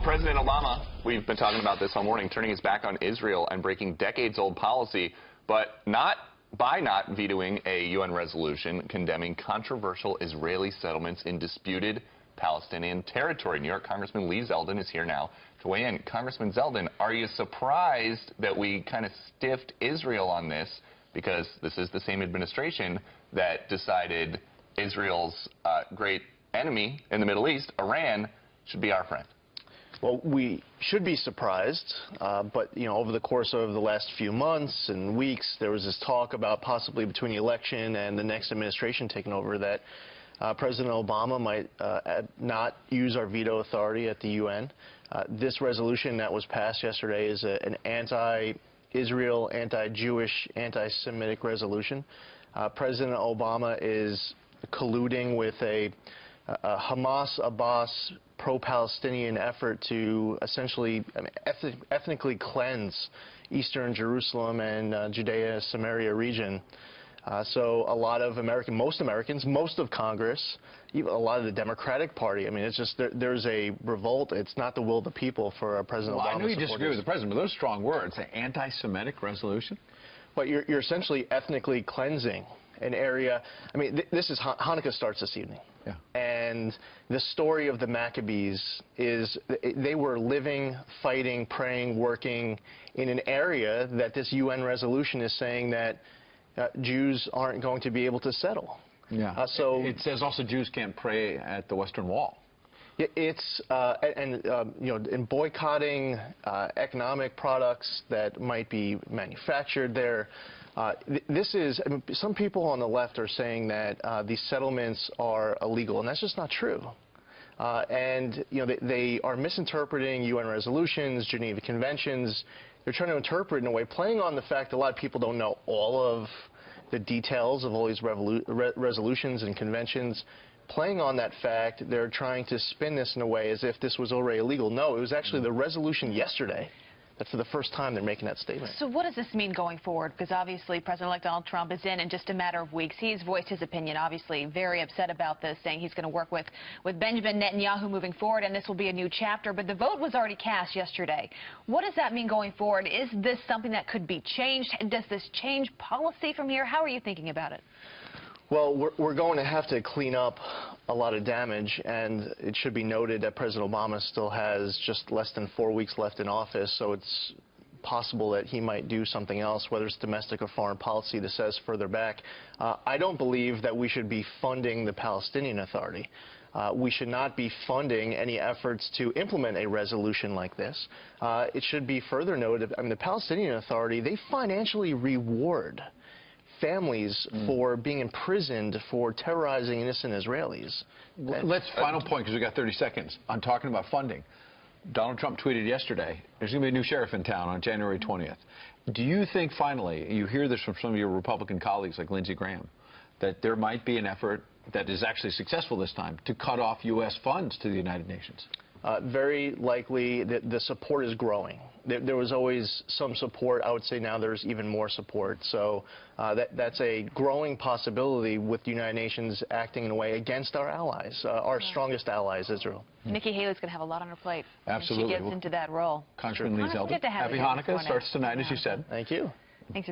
President Obama, we've been talking about this all morning, turning his back on Israel and breaking decades-old policy, but not vetoing a UN resolution condemning controversial Israeli settlements in disputed Palestinian territory. New York Congressman Lee Zeldin is here now to weigh in. Congressman Zeldin, are you surprised that we kind of stiffed Israel on this, because this is the same administration that decided Israel's great enemy in the Middle East, Iran, should be our friend? Well, we should be surprised, but, you know, over the course of the last few months and weeks, there was this talk about possibly between the election and the next administration taking over that President Obama might not use our veto authority at the UN. This resolution that was passed yesterday is an anti-Israel, anti-Jewish, anti-Semitic resolution. President Obama is colluding with a Hamas-Abbas pro-Palestinian effort to essentially ethnically cleanse eastern Jerusalem and Judea-Samaria region. So a lot of most Americans, most of Congress, even a lot of the Democratic Party, I mean, it's just there's a revolt. It's not the will of the people for President Obama. I know you disagree with the president, but those strong words, an anti-Semitic resolution? But you're essentially ethnically cleansing an area. I mean, this is Hanukkah starts this evening. Yeah. And the story of the Maccabees is they were living, fighting, praying, working in an area that this UN resolution is saying that Jews aren't going to be able to settle. Yeah. So it says also Jews can't pray at the Western Wall. It's you know, in boycotting economic products that might be manufactured there. This is, I mean, some people on the left are saying that these settlements are illegal, and that's just not true. And you know, they are misinterpreting UN resolutions, Geneva Conventions. They're trying to interpret in a way, playing on the fact that a lot of people don't know all of the details of all these resolutions and conventions. Playing on that fact, they're trying to spin this in a way as if this was already illegal. No, it was actually the resolution yesterday that for the first time they're making that statement. So what does this mean going forward? Because obviously President-elect Donald Trump is in just a matter of weeks. He's voiced his opinion, obviously very upset about this, saying he's going to work with Benjamin Netanyahu moving forward, and this will be a new chapter. But the vote was already cast yesterday. What does that mean going forward? Is this something that could be changed? Does this change policy from here? How are you thinking about it? Well, we're going to have to clean up a lot of damage, and it should be noted that President Obama still has just less than 4 weeks left in office, so it's possible that he might do something else, whether it's domestic or foreign policy, that says further back. I don't believe that we should be funding the Palestinian Authority. We should not be funding any efforts to implement a resolution like this. It should be further noted, I mean, the Palestinian Authority, they financially reward families for being imprisoned for terrorizing innocent Israelis. Let's final point, because we got 30 seconds on talking about funding. Donald Trump tweeted yesterday, there's going to be a new sheriff in town on January 20th. Do you think finally, you hear this from some of your Republican colleagues like Lindsey Graham, that there might be an effort that is actually successful this time to cut off U.S. funds to the United Nations? Very likely the support is growing. There was always some support. I would say now there's even more support. So that's a growing possibility with the United Nations acting in a way against our allies, our strongest allies, Israel. Nikki Haley's going to have a lot on her plate. Absolutely. When she gets into that role. Congressman Lee Zeldin. Happy Hanukkah starts tonight, as you said. Thank you. Thanks for being